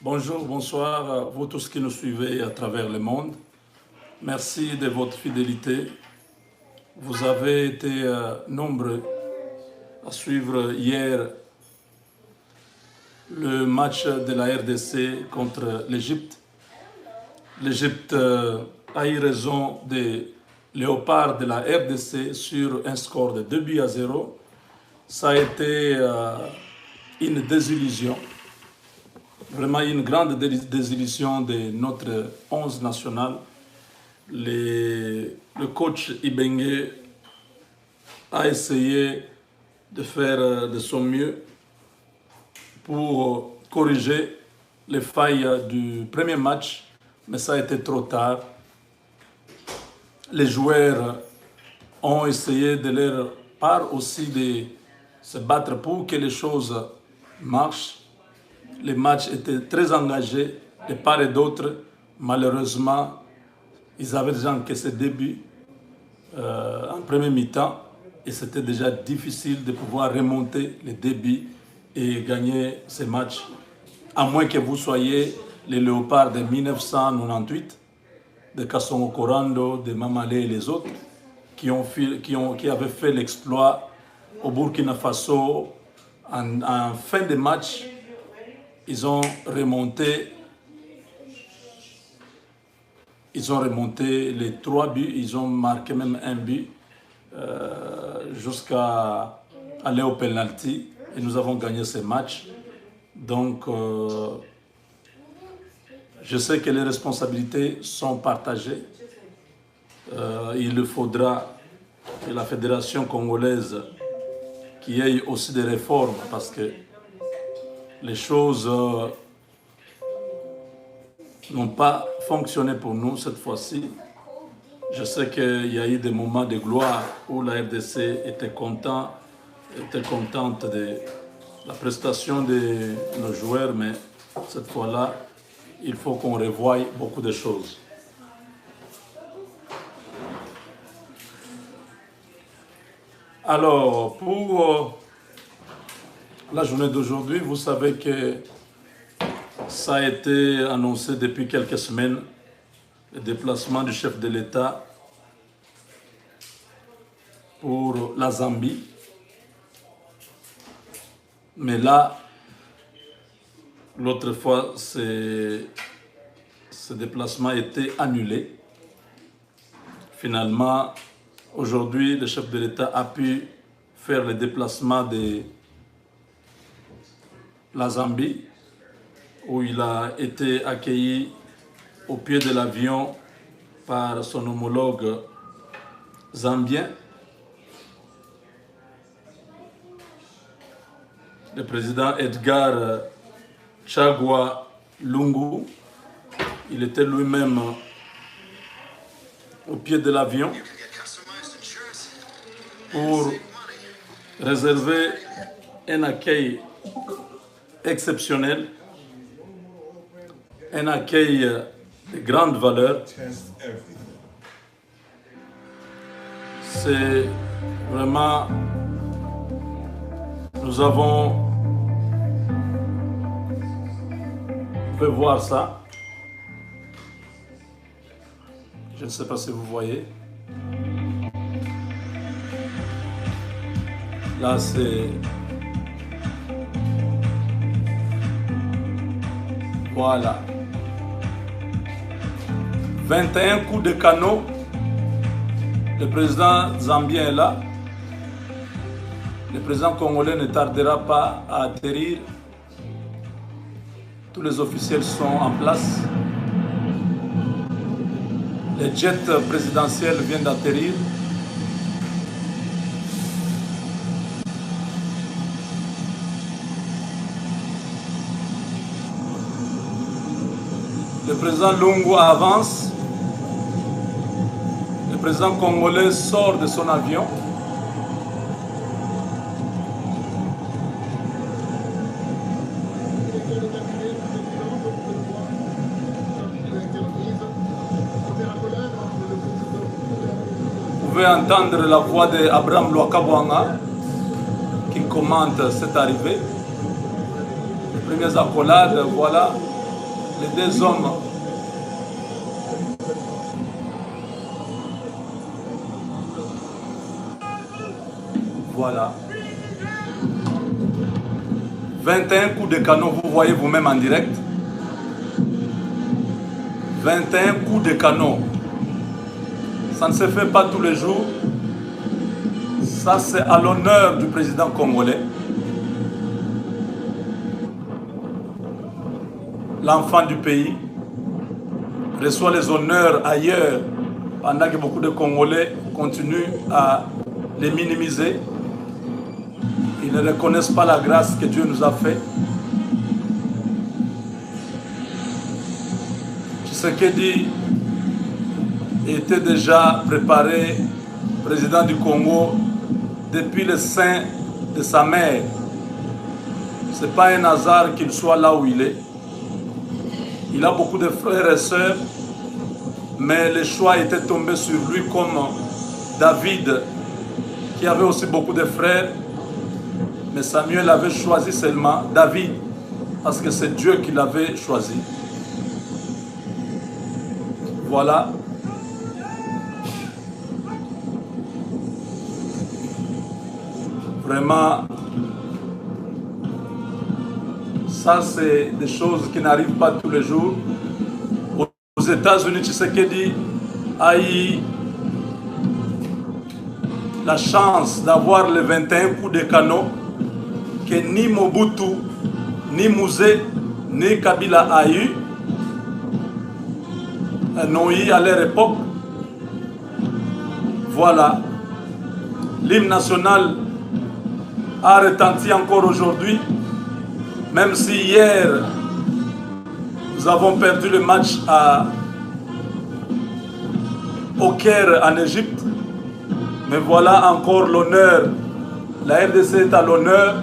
Bonjour, bonsoir, vous tous qui nous suivez à travers le monde. Merci de votre fidélité. Vous avez été nombreux à suivre hier le match de la RDC contre l'Égypte. L'Égypte a eu raison des léopards de la RDC sur un score de 2-0. Ça a été une désillusion. Vraiment une grande désillusion de notre 11 national. Le coach Ibenge a essayé de faire de son mieux pour corriger les failles du premier match, mais ça a été trop tard. Les joueurs ont essayé de leur part aussi de se battre pour que les choses marchent. Les matchs étaient très engagés de part et d'autre. Malheureusement, ils avaient déjà encaissé des buts en premier mi-temps et c'était déjà difficile de pouvoir remonter les débuts et gagner ces matchs, à moins que vous soyez les léopards de 1998, de Kassongo Korando, de Mamalé et les autres, qui avaient fait l'exploit au Burkina Faso en fin de match. Ils ont remonté les 3 buts, ils ont marqué même un but jusqu'à aller au penalty et nous avons gagné ce match. Donc, je sais que les responsabilités sont partagées. Il faudra que la Fédération congolaise qu'il y ait aussi des réformes parce que les choses n'ont pas fonctionné pour nous cette fois-ci. Je sais qu'il y a eu des moments de gloire où la RDC était contente de la prestation de nos joueurs, mais cette fois-là, il faut qu'on revoie beaucoup de choses. Alors, pour la journée d'aujourd'hui, vous savez que ça a été annoncé depuis quelques semaines, le déplacement du chef de l'État pour la Zambie. Mais là, l'autre fois, ce déplacement a été annulé. Finalement, aujourd'hui, le chef de l'État a pu faire le déplacement de la Zambie, où il a été accueilli au pied de l'avion par son homologue zambien. Le président Edgar Chagwa Lungu, il était lui-même au pied de l'avion pour réserver un accueil exceptionnel, un accueil de grande valeur. C'est vraiment, nous avons, vous pouvez voir ça. Je ne sais pas si vous voyez. Là, c'est... Voilà. 21 coups de canon. Le président zambien est là. Le président congolais ne tardera pas à atterrir. Tous les officiels sont en place. Le jet présidentiel vient d'atterrir. Le président Lungu avance. Le président congolais sort de son avion. Vous pouvez entendre la voix d'Abraham Lwakabwanga qui commente cette arrivée. Les premières accolades, voilà. les deux hommes. Voilà. 21 coups de canon, vous voyez vous-même en direct. 21 coups de canon. Ça ne se fait pas tous les jours. Ça, c'est à l'honneur du président congolais. L'enfant du pays reçoit les honneurs ailleurs pendant que beaucoup de Congolais continuent à les minimiser. Ils ne reconnaissent pas la grâce que Dieu nous a faite. Tshisekedi était déjà préparé président du Congo depuis le sein de sa mère. Ce n'est pas un hasard qu'il soit là où il est. Il a beaucoup de frères et sœurs, mais le choix était tombé sur lui comme David, qui avait aussi beaucoup de frères. Mais Samuel avait choisi seulement David, parce que c'est Dieu qui l'avait choisi. Voilà. Vraiment, ça c'est des choses qui n'arrivent pas tous les jours. Aux États-Unis, Tshisekedi a eu la chance d'avoir les 21 coups de canon que ni Mobutu, ni Mouzé, ni Kabila a eu, n'ont eu à leur époque. Voilà. L'hymne national a retenti encore aujourd'hui, même si hier nous avons perdu le match au Caire en Égypte. Mais voilà encore l'honneur. La RDC est à l'honneur.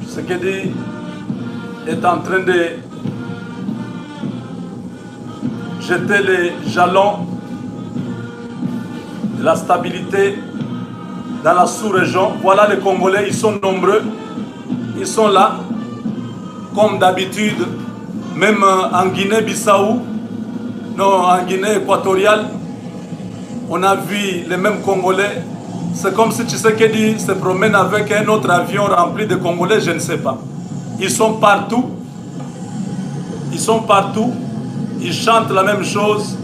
Tshisekedi est en train de jeter les jalons de la stabilité dans la sous-région. Voilà les Congolais, ils sont nombreux. Ils sont là, comme d'habitude, même en Guinée-Bissau, non, en Guinée équatoriale, on a vu les mêmes Congolais. C'est comme si Tshisekedi se promène avec un autre avion rempli de Congolais, je ne sais pas. Ils sont partout. Ils sont partout. Ils chantent la même chose.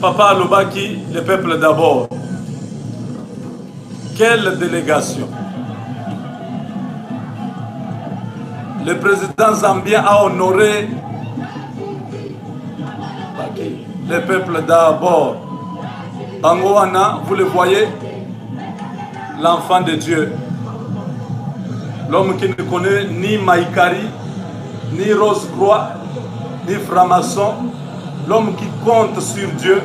Papa Alobaki, le peuple d'abord. Quelle délégation! Le président zambien a honoré le peuple d'abord. Bangoana, vous le voyez, l'enfant de Dieu. L'homme qui ne connaît ni Maïkari, ni Rose-Croix, ni franc-maçon. L'homme qui compte sur Dieu.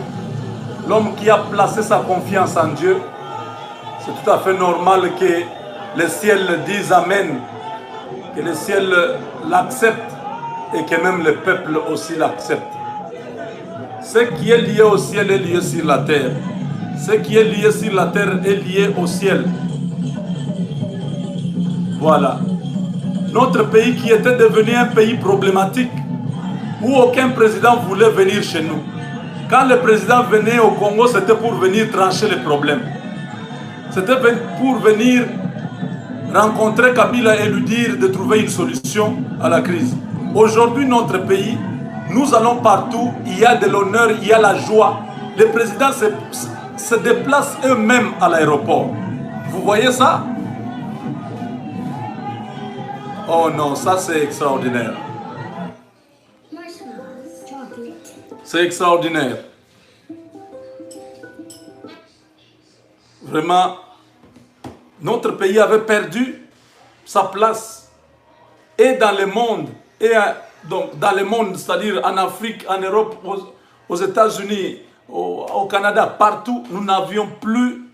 L'homme qui a placé sa confiance en Dieu. C'est tout à fait normal que le ciel dise Amen. Que le ciel l'accepte et que même le peuple aussi l'accepte. Ce qui est lié au ciel est lié sur la terre. Ce qui est lié sur la terre est lié au ciel. Voilà. Notre pays qui était devenu un pays problématique, où aucun président voulait venir chez nous. Quand le président venait au Congo, c'était pour venir trancher les problèmes. C'était pour venir rencontrer Kabila et lui dire de trouver une solution à la crise. Aujourd'hui, notre pays, nous allons partout, il y a de l'honneur, il y a la joie. Les présidents se déplacent eux-mêmes à l'aéroport. Vous voyez ça? Oh non, ça c'est extraordinaire. C'est extraordinaire. Vraiment, notre pays avait perdu sa place et dans le monde, et donc dans le monde, c'est-à-dire en Afrique, en Europe, aux États-Unis, au Canada, partout, nous n'avions plus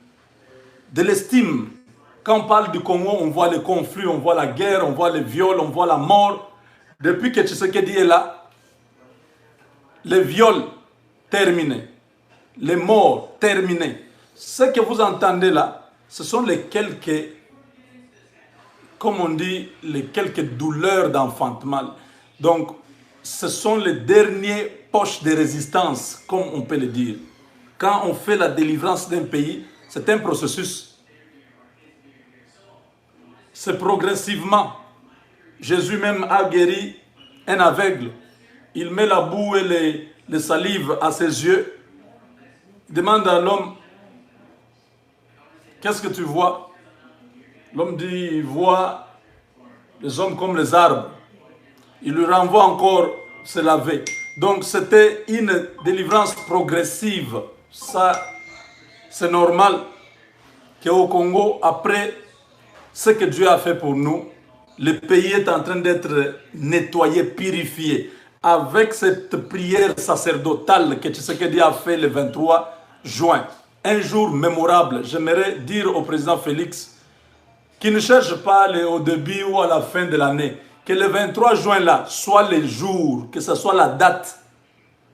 de l'estime. Quand on parle du Congo, on voit les conflits, on voit la guerre, on voit les viols, on voit la mort. Depuis que Tshisekedi est là, les viols terminés, les morts terminés. Ce que vous entendez là, ce sont les quelques, comme on dit, les quelques douleurs d'enfantement, Donc, ce sont les derniers poches de résistance, comme on peut le dire. Quand on fait la délivrance d'un pays, c'est un processus. C'est progressivement. Jésus même a guéri un aveugle. Il met la boue et les salives à ses yeux. Il demande à l'homme, qu'est-ce que tu vois? L'homme dit, il voit les hommes comme les arbres. Il lui renvoie encore se laver. Donc c'était une délivrance progressive. Ça, c'est normal qu'au Congo, après ce que Dieu a fait pour nous, le pays est en train d'être nettoyé, purifié. Avec cette prière sacerdotale que Tshisekedi a fait le 23 juin, un jour mémorable, j'aimerais dire au président Félix qu'il ne cherche pas au début ou à la fin de l'année, que le 23 juin là soit le jour, que ce soit la date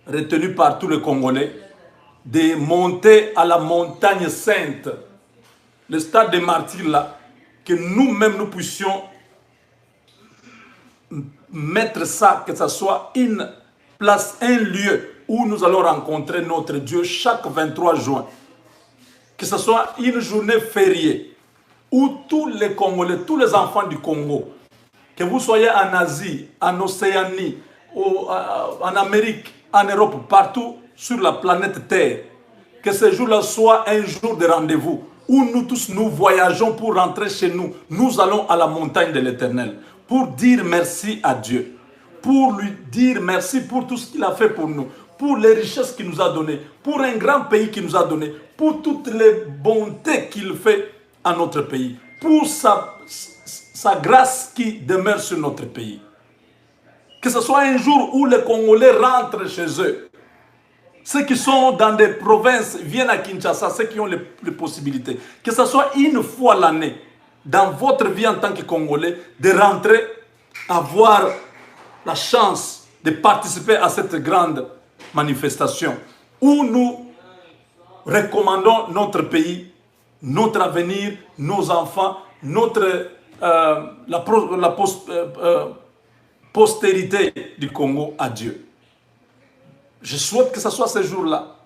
retenue par tous les Congolais, de monter à la montagne sainte, le stade des martyrs là, que nous-mêmes nous puissions mettre ça, que ce soit une place, un lieu où nous allons rencontrer notre Dieu chaque 23 juin. Que ce soit une journée fériée où tous les Congolais, tous les enfants du Congo, que vous soyez en Asie, en Océanie, en Amérique, en Europe, partout sur la planète Terre, que ce jour-là soit un jour de rendez-vous où nous tous nous voyageons pour rentrer chez nous. Nous allons à la montagne de l'Éternel pour dire merci à Dieu, pour lui dire merci pour tout ce qu'il a fait pour nous, pour les richesses qu'il nous a données, pour un grand pays qu'il nous a donné, pour toutes les bontés qu'il fait à notre pays, pour sa grâce qui demeure sur notre pays. Que ce soit un jour où les Congolais rentrent chez eux. Ceux qui sont dans des provinces viennent à Kinshasa, ceux qui ont les possibilités. Que ce soit une fois l'année, dans votre vie en tant que Congolais, de rentrer, avoir la chance de participer à cette grande manifestation où nous recommandons notre pays, notre avenir, nos enfants, la postérité du Congo à Dieu. Je souhaite que ce soit ce jour-là.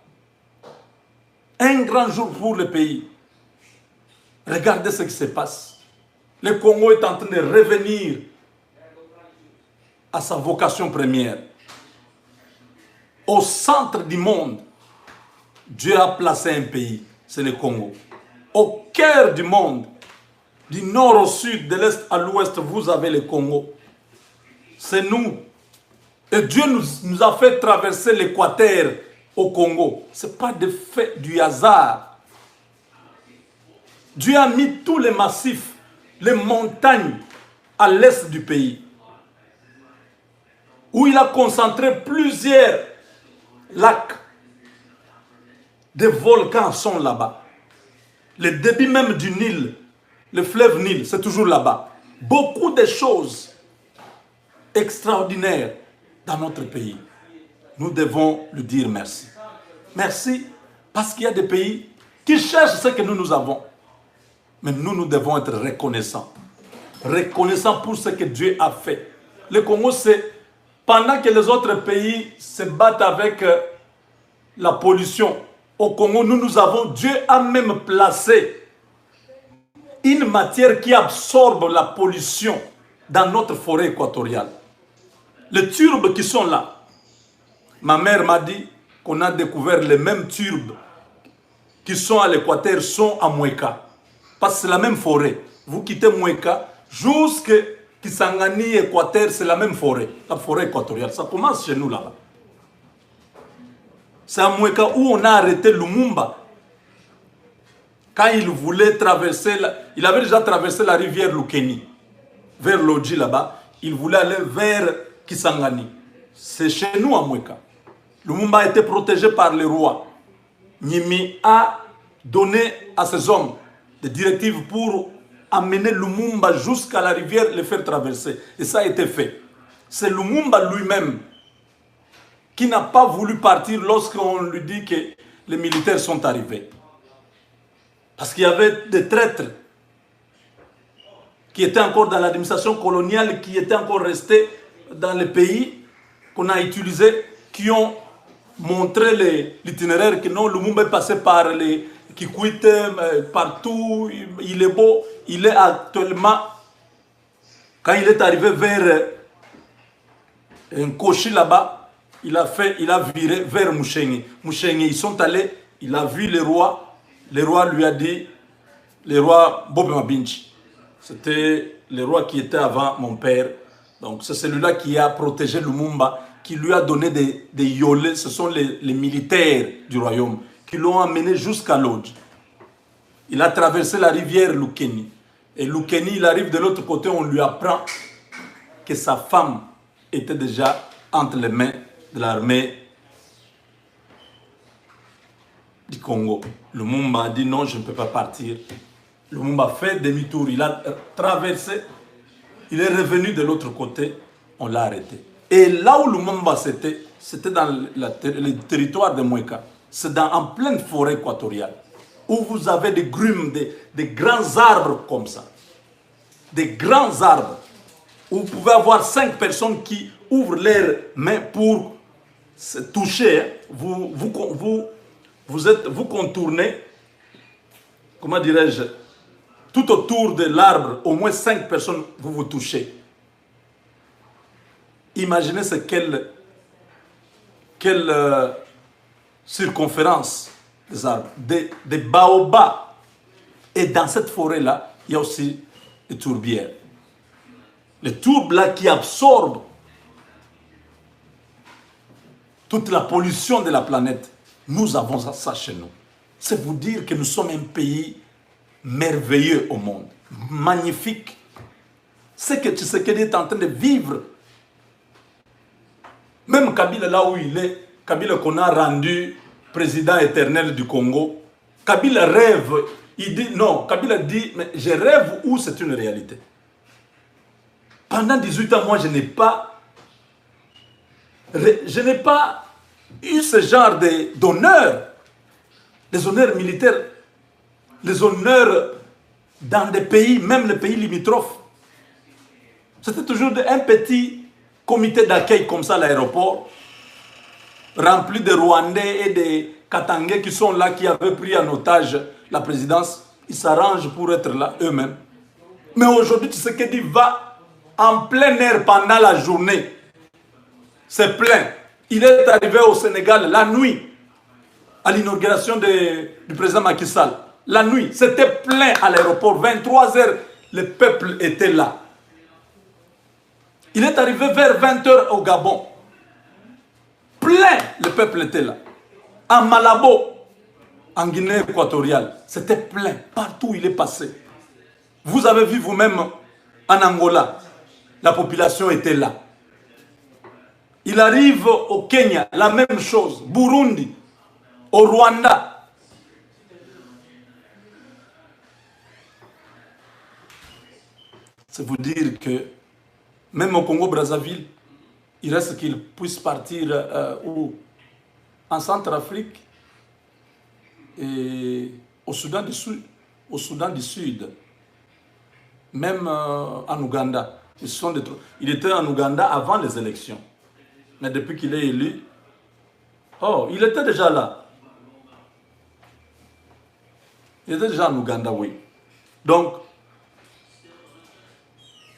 Un grand jour pour le pays. Regardez ce qui se passe. Le Congo est en train de revenir à sa vocation première. Au centre du monde, Dieu a placé un pays, c'est le Congo. Au cœur du monde, du nord au sud, de l'est à l'ouest, vous avez le Congo. C'est nous. Et Dieu nous a fait traverser l'équateur au Congo. Ce n'est pas de fait du hasard. Dieu a mis tous les massifs, les montagnes à l'est du pays, où il a concentré plusieurs lacs. Des volcans sont là-bas. Le débit même du Nil, le fleuve Nil, c'est toujours là-bas. Beaucoup de choses extraordinaires dans notre pays. Nous devons lui dire merci. Merci parce qu'il y a des pays qui cherchent ce que nous avons. Mais nous devons être reconnaissants. Reconnaissants pour ce que Dieu a fait. Le Congo, c'est pendant que les autres pays se battent avec la pollution. Au Congo, nous avons, Dieu a même placé une matière qui absorbe la pollution dans notre forêt équatoriale. Les turbes qui sont là, ma mère m'a dit qu'on a découvert les mêmes turbes qui sont à l'équateur, sont à Moueka. Parce que c'est la même forêt. Vous quittez Moueka, jusqu'à Kisangani, Équateur, c'est la même forêt. La forêt équatoriale, ça commence chez nous là-bas. C'est à Moueka où on a arrêté Lumumba. Quand il voulait traverser, il avait déjà traversé la rivière Lukeni, vers Lodji là-bas. Il voulait aller vers Kisangani. C'est chez nous à Moueka. Lumumba a été protégé par le roi. Nimi a donné à ses hommes des directives pour amener Lumumba jusqu'à la rivière, le faire traverser. Et ça a été fait. C'est Lumumba lui-même qui n'a pas voulu partir lorsqu'on lui dit que les militaires sont arrivés. Parce qu'il y avait des traîtres qui étaient encore dans l'administration coloniale, qui étaient encore restés dans les pays qu'on a utilisés qui ont montré l'itinéraire que non, Lumumba est passé par les Kikwite, partout, il est beau. Il est actuellement, quand il est arrivé vers un Kochi là-bas, il a viré vers Mouchengue. Mouchengue, ils sont allés, il a vu le roi lui a dit, le roi Bob Mabinchi, c'était le roi qui était avant mon père, donc c'est celui-là qui a protégé Lumumba, qui lui a donné des yolés, ce sont les militaires du royaume, qui l'ont amené jusqu'à Lodge. Il a traversé la rivière Lukeni, et Lukeni, il arrive de l'autre côté, on lui apprend que sa femme était déjà entre les mains de l'armée du Congo. Lumumba a dit non, je ne peux pas partir. Lumumba fait demi-tour, il a traversé, il est revenu de l'autre côté, on l'a arrêté. Et là où Lumumba c'était dans le territoire de Moueka, c'est en pleine forêt équatoriale, où vous avez des grumes, des grands arbres comme ça, des grands arbres, où vous pouvez avoir 5 personnes qui ouvrent leurs mains pour se toucher. Vous contournez, comment dirais-je, tout autour de l'arbre, au moins 5 personnes, vous vous touchez. Imaginez quelle circonférence des arbres, des baobabs. Et dans cette forêt-là, il y a aussi des tourbières. Les tourbes là qui absorbent toute la pollution de la planète. Nous avons ça chez nous. C'est vous dire que nous sommes un pays merveilleux au monde, magnifique. C'est que Tshisekedi est en train de vivre. Même Kabila là où il est, Kabila qu'on a rendu président éternel du Congo, Kabila rêve, il dit non, Kabila dit, mais je rêve où c'est une réalité. Pendant 18 ans, moi je n'ai pas eu ce genre d'honneur, les honneurs militaires, les honneurs dans des pays, même les pays limitrophes. C'était toujours un petit comité d'accueil comme ça à l'aéroport, rempli de Rwandais et de Katangais qui sont là, qui avaient pris en otage la présidence. Ils s'arrangent pour être là eux-mêmes. Mais aujourd'hui, tu sais qu'il va en plein air pendant la journée. C'est plein. Il est arrivé au Sénégal la nuit, à l'inauguration du président Macky Sall. La nuit, c'était plein à l'aéroport. 23 heures, le peuple était là. Il est arrivé vers 20 heures au Gabon. Plein, le peuple était là. À Malabo, en Guinée équatoriale, c'était plein. Partout où il est passé. Vous avez vu vous-même en Angola, la population était là. Il arrive au Kenya, la même chose. Burundi, au Rwanda. C'est vous dire que même au Congo-Brazzaville, il reste qu'il puisse partir en Centrafrique et au Soudan du Sud, même en Ouganda. Il était en Ouganda avant les élections. Mais depuis qu'il est élu, oh, il était déjà là. Il était déjà en Ouganda, oui. Donc,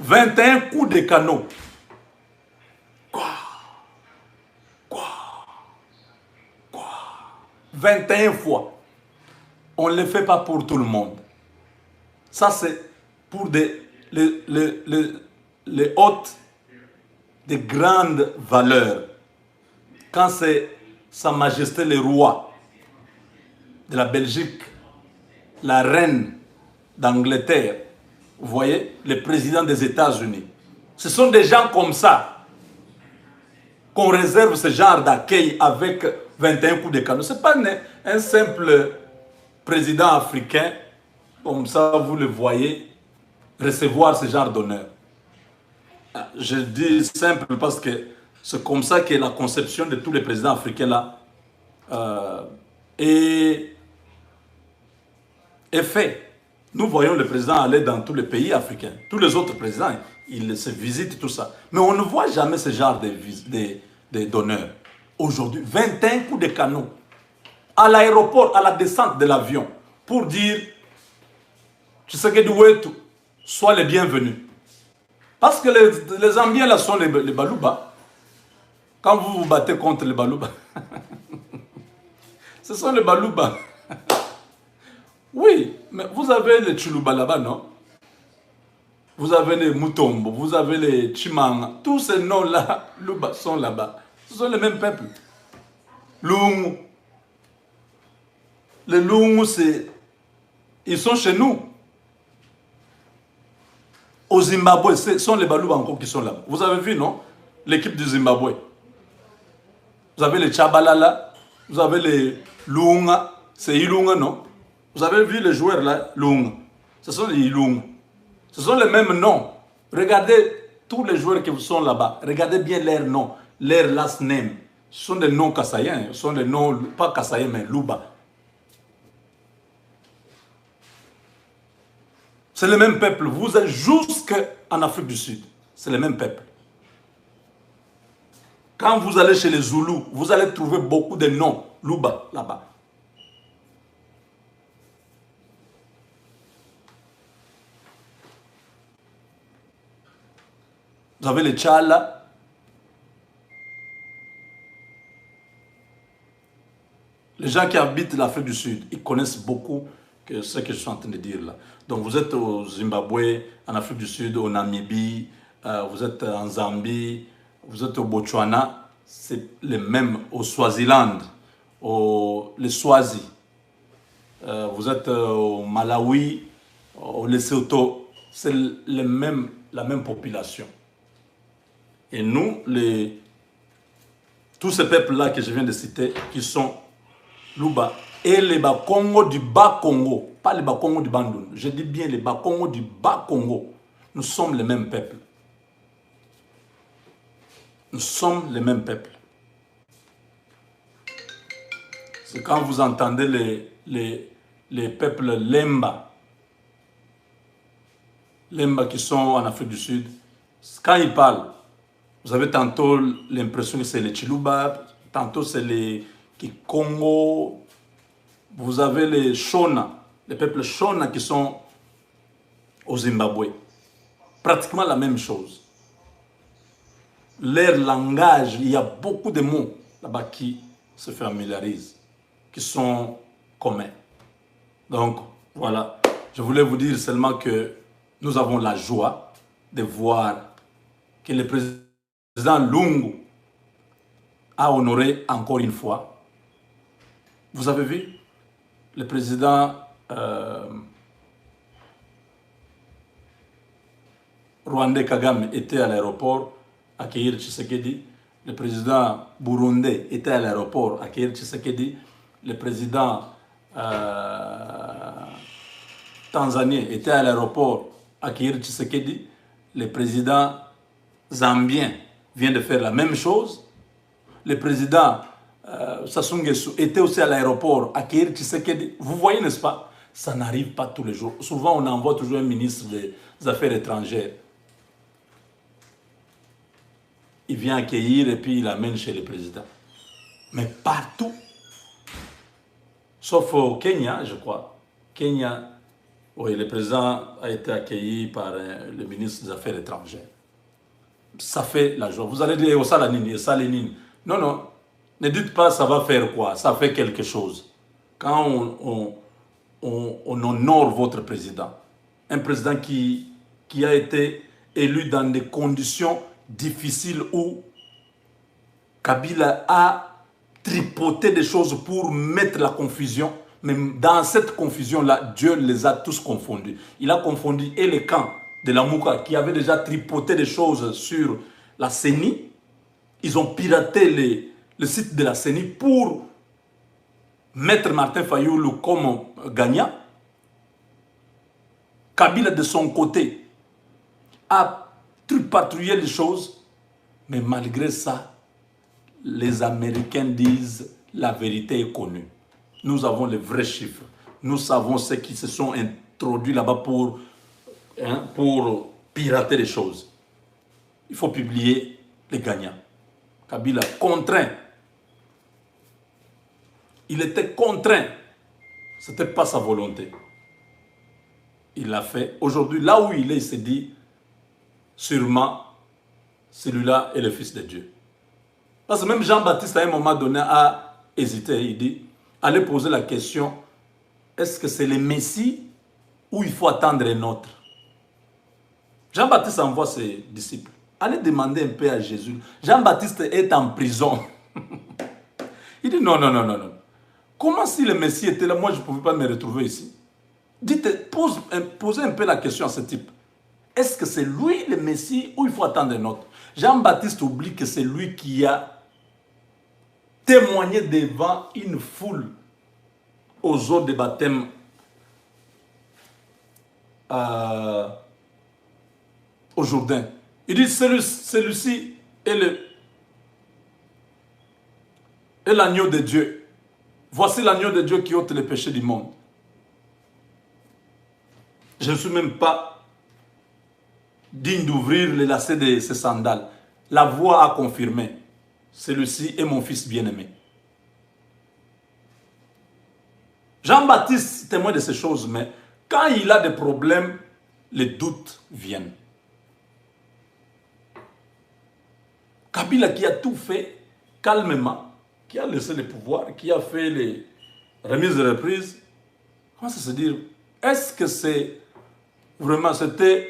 21 coups de canon. Quoi? 21 fois. On ne le fait pas pour tout le monde. Ça, c'est pour les hôtes de grandes valeurs. Quand c'est Sa Majesté le Roi de la Belgique, la Reine d'Angleterre, vous voyez, le président des États-Unis. Ce sont des gens comme ça qu'on réserve ce genre d'accueil avec 21 coups de canon. Ce n'est pas un simple président africain, comme ça vous le voyez, recevoir ce genre d'honneur. Je dis simple parce que c'est comme ça que la conception de tous les présidents africains là est fait. Nous voyons le président aller dans tous les pays africains. Tous les autres présidents, ils se visitent tout ça. Mais on ne voit jamais ce genre d'honneur. Aujourd'hui, 21 coups de canon à l'aéroport, à la descente de l'avion, pour dire, Tshisekedi Ouetou, sois les bienvenus. Parce que les Zambiens là sont les Balouba. Quand vous vous battez contre les Balouba, ce sont les Balouba. Oui, mais vous avez les Chuluba là-bas, non? Vous avez les Mutombo, vous avez les Chimanga. Tous ces noms-là sont là-bas. Ce sont les mêmes peuples. Lungu. Les Lungu, ils sont chez nous. Au Zimbabwe, ce sont les Balouba encore qui sont là. Vous avez vu, non? L'équipe du Zimbabwe. Vous avez les Tchabalala, vous avez les Lunga. C'est Ilunga, non? Vous avez vu les joueurs là, Lunga. Ce sont les Ilunga. Ce sont les mêmes noms. Regardez tous les joueurs qui sont là-bas. Regardez bien leurs noms, leurs last name. Ce sont des noms kassaïens. Ce sont des noms, pas kassaïens, mais Luba. C'est le même peuple. Vous êtes jusqu'en Afrique du Sud. C'est le même peuple. Quand vous allez chez les Zoulous, vous allez trouver beaucoup de noms Luba là-bas. Vous avez les Tchala. Les gens qui habitent l'Afrique du Sud, ils connaissent beaucoup ce que je suis en train de dire là. Donc vous êtes au Zimbabwe, en Afrique du Sud, au Namibie, vous êtes en Zambie, vous êtes au Botswana, c'est les mêmes, au Swaziland, les Swazi. Vous êtes au Malawi, au Lesotho, c'est la même population. Et nous, tous ces peuples-là que je viens de citer, qui sont Luba, et les Bas-Congo du Bas-Congo, pas les Bas-Congo du Bandung, je dis bien les Bas-Congo du Bas-Congo, nous sommes les mêmes peuples. Nous sommes les mêmes peuples. C'est quand vous entendez les peuples Lemba qui sont en Afrique du Sud, quand ils parlent, vous avez tantôt l'impression que c'est les Chiluba, tantôt c'est les Kikongo, vous avez les Shona, les peuples Shona qui sont au Zimbabwe. Pratiquement la même chose. Leur langage, il y a beaucoup de mots là-bas qui se familiarisent, qui sont communs. Donc, voilà. Je voulais vous dire seulement que nous avons la joie de voir que le président Lungu a honoré encore une fois. Vous avez vu, le président rwandais Kagame était à l'aéroport à accueillir Tshisekedi. Le président burundais était à l'aéroport à accueillir Tshisekedi. Le président tanzanien était à l'aéroport à accueillir Tshisekedi. Le président zambien vient de faire la même chose. Le président Sassou Nguesso était aussi à l'aéroport à accueillir Tshisekedi. Vous voyez, n'est-ce pas? Ça n'arrive pas tous les jours. Souvent, on envoie toujours un ministre des Affaires étrangères. Il vient accueillir et puis il l'amène chez le président. Mais partout, sauf au Kenya, je crois. Kenya, oui, le président a été accueilli par le ministre des Affaires étrangères. Ça fait la joie. Vous allez dire, oh, ça la nini, ça les nini. Non, non. Ne dites pas ça va faire quoi. Ça fait quelque chose. Quand on honore votre président, un président qui a été élu dans des conditions difficiles où Kabila a tripoté des choses pour mettre la confusion. Mais dans cette confusion-là, Dieu les a tous confondus. Il a confondu et les camps de la Mouka qui avaient déjà tripoté des choses sur la CENI. Ils ont piraté le site de la CENI pour mettre Martin Fayoulou comme gagnant. Kabila, de son côté, a patrouillé les choses. Mais malgré ça, les Américains disent la vérité est connue. Nous avons les vrais chiffres. Nous savons ceux qui se sont introduit là-bas pour pirater les choses. Il faut publier les gagnants. Kabila contraint. Il était contraint. Ce n'était pas sa volonté. Il l'a fait. Aujourd'hui, là où il s'est dit, sûrement, celui-là est le Fils de Dieu. Parce que même Jean-Baptiste, à un moment donné, a hésité. Il dit, allez poser la question, est-ce que c'est le Messie ou il faut attendre un autre? Jean-Baptiste envoie ses disciples. Allez demander un peu à Jésus. Jean-Baptiste est en prison. Il dit, non, non, non, non, non. Comment si le Messie était là, moi je ne pouvais pas me retrouver ici? Dites, posez un peu la question à ce type. Est-ce que c'est lui le Messie ou il faut attendre un autre? Jean-Baptiste oublie que c'est lui qui a témoigné devant une foule aux eaux de baptême au Jourdain. Il dit, celui-ci est l'agneau de Dieu. Voici l'agneau de Dieu qui ôte les péchés du monde. Je ne suis même pas digne d'ouvrir les lacets de ses sandales. La voix a confirmé. Celui-ci est mon fils bien-aimé. Jean-Baptiste témoigne de ces choses, mais quand il a des problèmes, les doutes viennent. Kabila qui a tout fait calmement, qui a laissé le pouvoir, qui a fait les remises et reprises, comment ça se dire? Est-ce que c'est vraiment, c'était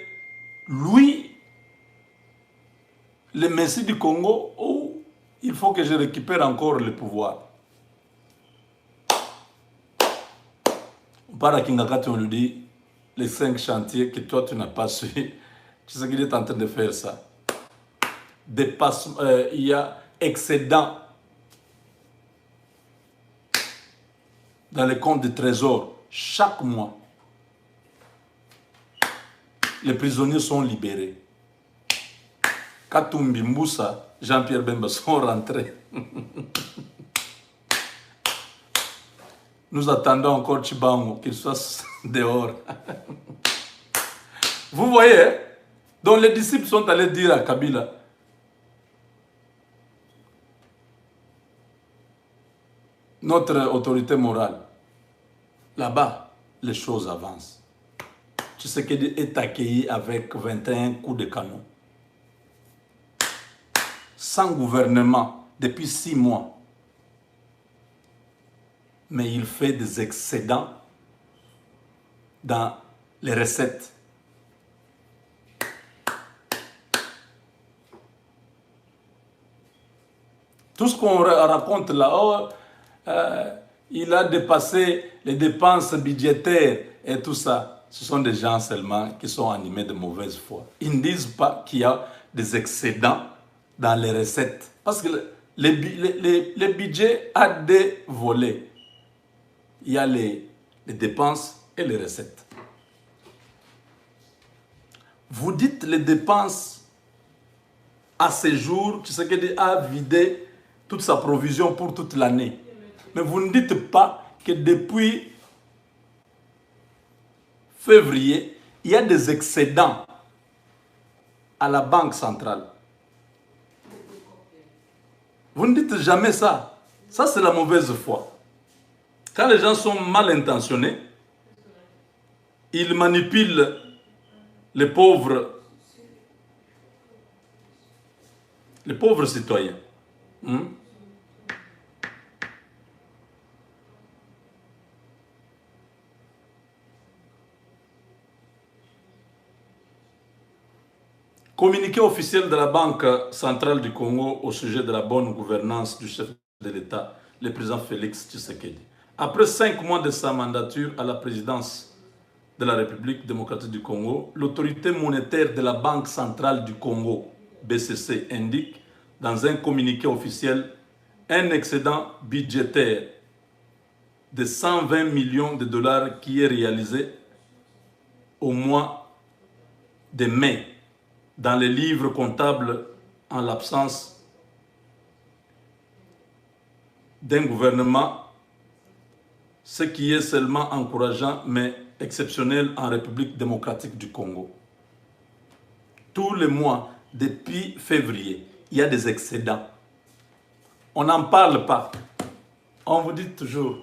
lui, le Messie du Congo, ou il faut que je récupère encore le pouvoir? On parle à Kingakati, on lui dit, les 5 chantiers que toi tu n'as pas su, tu sais qu'il est en train de faire ça. Il y a excédent dans les comptes de trésor chaque mois. Les prisonniers sont libérés. Katumbi Moussa, Jean-Pierre Bemba sont rentrés. Nous attendons encore Chibango, qu'il soit dehors. Vous voyez, donc les disciples sont allés dire à Kabila, notre autorité morale, là-bas, les choses avancent. Tshisekedi est accueilli avec 21 coups de canon. Sans gouvernement, depuis 6 mois. Mais il fait des excédents dans les recettes. Tout ce qu'on raconte là-haut, il a dépassé les dépenses budgétaires et tout ça. Ce sont des gens seulement qui sont animés de mauvaise foi. Ils ne disent pas qu'il y a des excédents dans les recettes. Parce que le budget a des volets. Il y a les dépenses et les recettes. Vous dites les dépenses à ce jour, Tshisekedi a vidé toute sa provision pour toute l'année. Mais vous ne dites pas que depuis février, il y a des excédents à la Banque centrale. Vous ne dites jamais ça. Ça, c'est la mauvaise foi. Quand les gens sont mal intentionnés, ils manipulent les pauvres citoyens. Communiqué officiel de la Banque centrale du Congo au sujet de la bonne gouvernance du chef de l'État, le président Félix Tshisekedi. Après 5 mois de sa mandature à la présidence de la République démocratique du Congo, l'autorité monétaire de la Banque centrale du Congo, BCC, indique dans un communiqué officiel un excédent budgétaire de 120 millions de dollars qui est réalisé au mois de mai dans les livres comptables en l'absence d'un gouvernement, ce qui est seulement encourageant, mais exceptionnelle en République démocratique du Congo. Tous les mois, depuis février, il y a des excédents. On n'en parle pas. On vous dit toujours,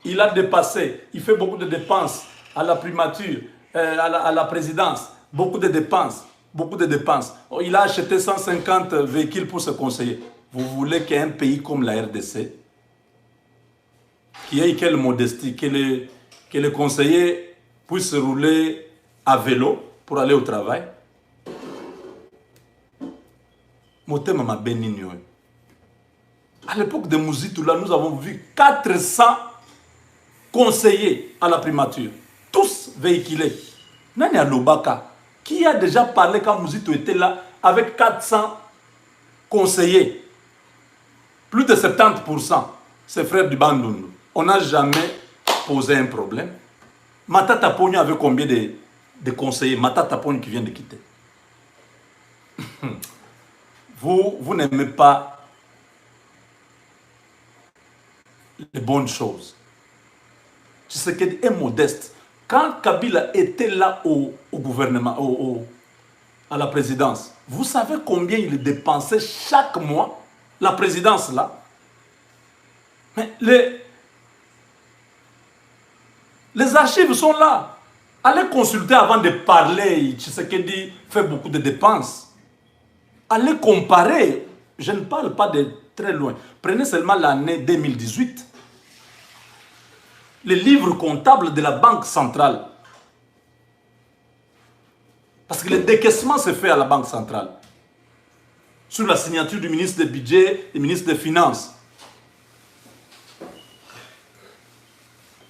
il a dépassé, il fait beaucoup de dépenses à la primature, à la présidence, beaucoup de dépenses. Il a acheté 150 véhicules pour se conseiller. Vous voulez qu'un pays comme la RDC, qui ait quelle modestie, que les conseillers puissent rouler à vélo pour aller au travail? À l'époque de Mouzitoula, nous avons vu 400 conseillers à la primature, tous véhiculés. Nani Alobaka, qui a déjà parlé quand Mouzito était là avec 400 conseillers, plus de 70%, ses frères du Bandundu. On n'a jamais posé un problème. Matata Pogno avait combien de conseillers? Matata Pogno qui vient de quitter. Vous n'aimez pas les bonnes choses. Tshisekedi est modeste. Quand Kabila était là au gouvernement, à la présidence, vous savez combien il dépensait chaque mois, la présidence là? Mais les archives sont là. Allez consulter avant de parler. Tshisekedi fait beaucoup de dépenses. Allez comparer. Je ne parle pas de très loin. Prenez seulement l'année 2018. Les livres comptables de la Banque centrale. Parce que le décaissement se fait à la Banque centrale. Sous la signature du ministre des Budgets et du ministre des Finances.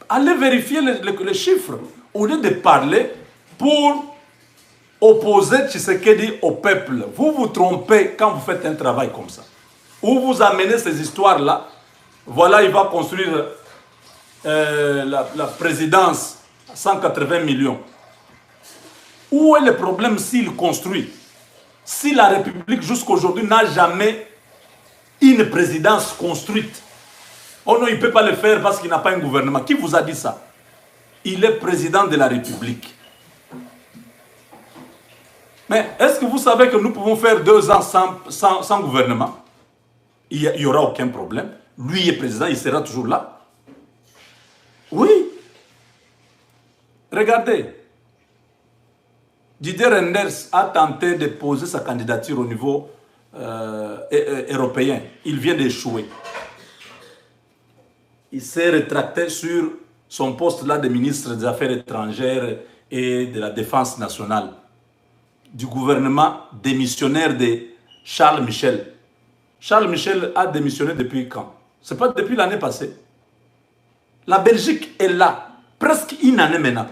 Allez vérifier les chiffres. Au lieu de parler pour opposer Tshisekedi au peuple. Vous vous trompez quand vous faites un travail comme ça. Où vous amenez ces histoires-là. Voilà, il va construire la présidence à 180 millions. Où est le problème s'il construit? Si la République jusqu'à aujourd'hui n'a jamais une présidence construite. Oh non, il ne peut pas le faire parce qu'il n'a pas un gouvernement. Qui vous a dit ça? Il est président de la République. Mais est-ce que vous savez que nous pouvons faire 2 ans sans gouvernement? Il n'y aura aucun problème. Lui est président, il sera toujours là. Oui. Regardez. Didier Reynders a tenté de poser sa candidature au niveau européen. Il vient d'échouer. Il s'est rétracté sur son poste là de ministre des Affaires étrangères et de la Défense nationale du gouvernement démissionnaire de Charles Michel. Charles Michel a démissionné depuis quand? Ce n'est pas depuis l'année passée. La Belgique est là, presque une année maintenant.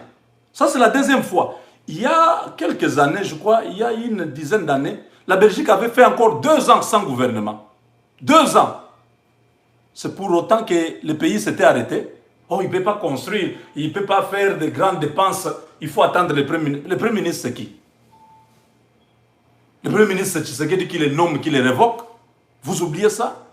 Ça, c'est la deuxième fois. Il y a quelques années, je crois, il y a une dizaine d'années, la Belgique avait fait encore 2 ans sans gouvernement. 2 ans. C'est pour autant que le pays s'était arrêté. Oh, il ne peut pas construire, il ne peut pas faire de grandes dépenses. Il faut attendre le Premier ministre. Le Premier ministre, c'est qui? Le Premier ministre, c'est Tshisekedi qui les nomme, qui les révoque. Vous oubliez ça?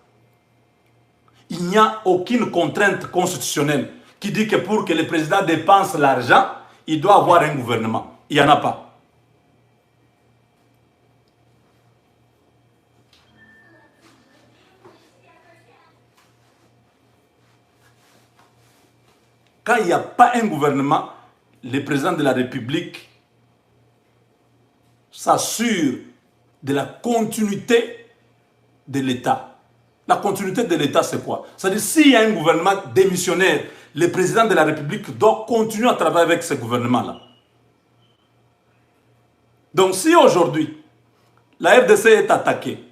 Il n'y a aucune contrainte constitutionnelle qui dit que pour que le président dépense l'argent, il doit avoir un gouvernement. Il n'y en a pas. Quand il n'y a pas un gouvernement, le président de la République s'assure de la continuité de l'État. La continuité de l'État, c'est quoi? C'est-à-dire, s'il y a un gouvernement démissionnaire, le président de la République doit continuer à travailler avec ce gouvernement-là. Donc, si aujourd'hui, la RDC est attaquée,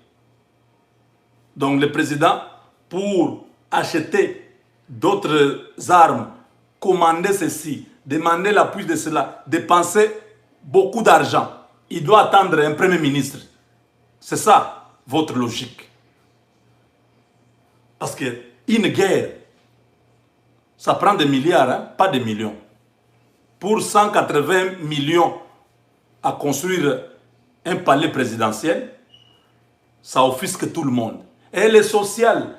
donc le président, pour acheter d'autres armes, commander ceci, demander l'appui de cela, dépenser beaucoup d'argent, il doit attendre un premier ministre. C'est ça, votre logique. Parce qu'une guerre, ça prend des milliards, hein, pas des millions. Pour 180 millions à construire un palais présidentiel, ça offusque tout le monde. Et les sociales,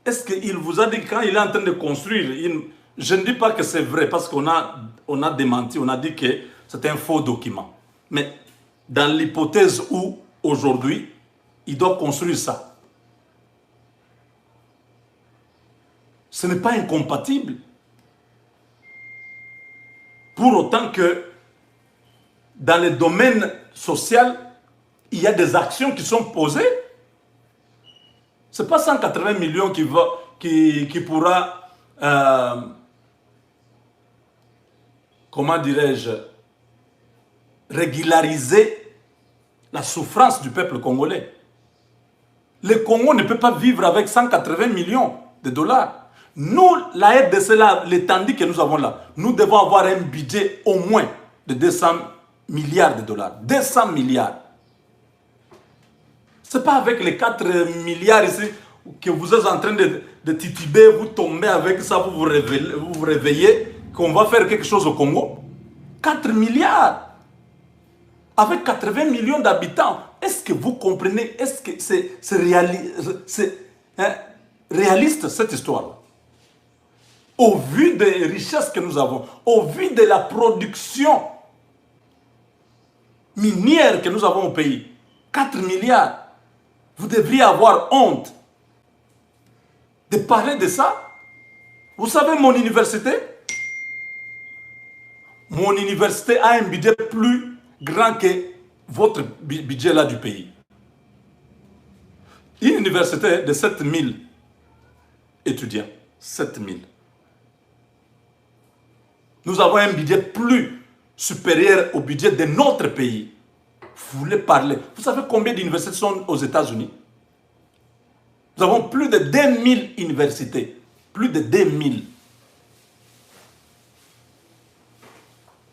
Est-ce qu'il vous a dit quand il est en train de construire, je ne dis pas que c'est vrai parce qu'on a démenti, on a dit que c'est un faux document. Mais dans l'hypothèse où aujourd'hui, il doit construire ça, ce n'est pas incompatible. Pour autant que dans le domaine social, il y a des actions qui sont posées. Ce n'est pas 180 millions qui pourra, comment dirais-je, régulariser la souffrance du peuple congolais. Le Congo ne peut pas vivre avec 180 millions de dollars. Nous, la RDC, l'étendue que nous avons là, nous devons avoir un budget au moins de 200 milliards de dollars. 200 milliards. Ce n'est pas avec les 4 milliards ici que vous êtes en train de tituber, vous tombez avec ça, vous vous réveillez, qu'on va faire quelque chose au Congo. 4 milliards. Avec 80 millions d'habitants, est-ce que vous comprenez, est-ce que c'est réaliste cette histoire? Au vu des richesses que nous avons, au vu de la production minière que nous avons au pays, 4 milliards, vous devriez avoir honte de parler de ça. Vous savez, mon université a un budget plus grand que votre budget là du pays. Une université de 7000 étudiants. 7000. Nous avons un budget plus supérieur au budget de notre pays. Vous voulez parler? Vous savez combien d'universités sont aux États-Unis? Nous avons plus de 2000 universités. Plus de 2000.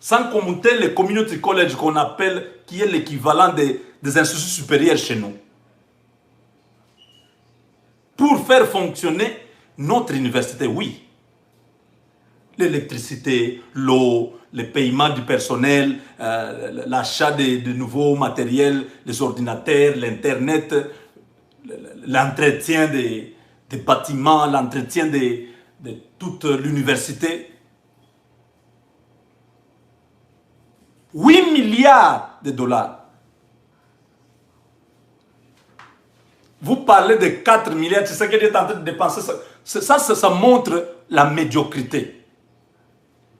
Sans compter les community colleges qu'on appelle, qui est l'équivalent des instituts supérieurs chez nous. Pour faire fonctionner notre université, oui. L'électricité, l'eau, le paiement du personnel, l'achat de nouveaux matériels, les ordinateurs, l'Internet, l'entretien des bâtiments, l'entretien de toute l'université. 8 milliards de dollars. Vous parlez de 4 milliards, c'est ce qu'il est en train de dépenser. Ça montre la médiocrité.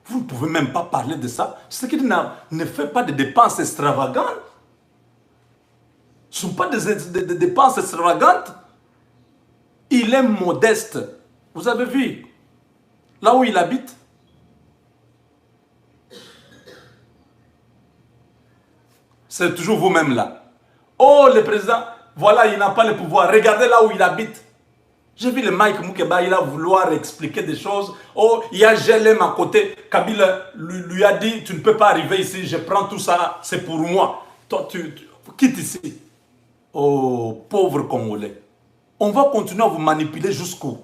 Vous ne pouvez même pas parler de ça. C'est qu'il ne fait pas de dépenses extravagantes. Ce ne sont pas des dépenses extravagantes. Il est modeste. Vous avez vu, là où il habite, c'est toujours vous-même là. Oh, le président, voilà, il n'a pas le pouvoir. Regardez là où il habite. J'ai vu le Mike Moukeba, il a vouloir expliquer des choses. Oh, il y a GLM à côté. Kabila lui a dit, tu ne peux pas arriver ici, je prends tout ça, c'est pour moi. Toi, tu quittes ici. Oh, pauvre Congolais. On va continuer à vous manipuler jusqu'où?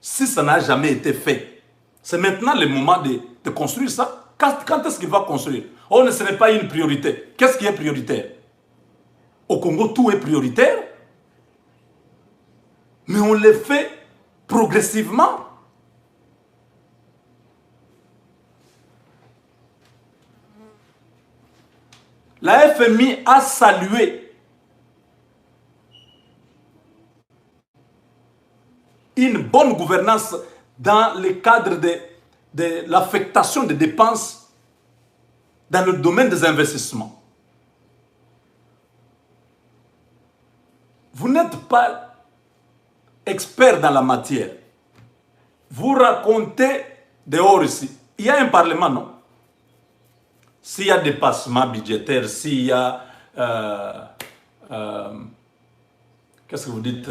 Si ça n'a jamais été fait, c'est maintenant le moment de construire ça. Quand est-ce qu'il va construire? Oh, ce n'est pas une priorité. Qu'est-ce qui est prioritaire? Au Congo, tout est prioritaire. Mais on le fait progressivement. La FMI a salué une bonne gouvernance dans le cadre de l'affectation des dépenses dans le domaine des investissements. Vous n'êtes pas expert dans la matière. Vous racontez dehors ici. Il y a un parlement, non? S'il y a dépassement budgétaire, s'il y a... qu'est-ce que vous dites?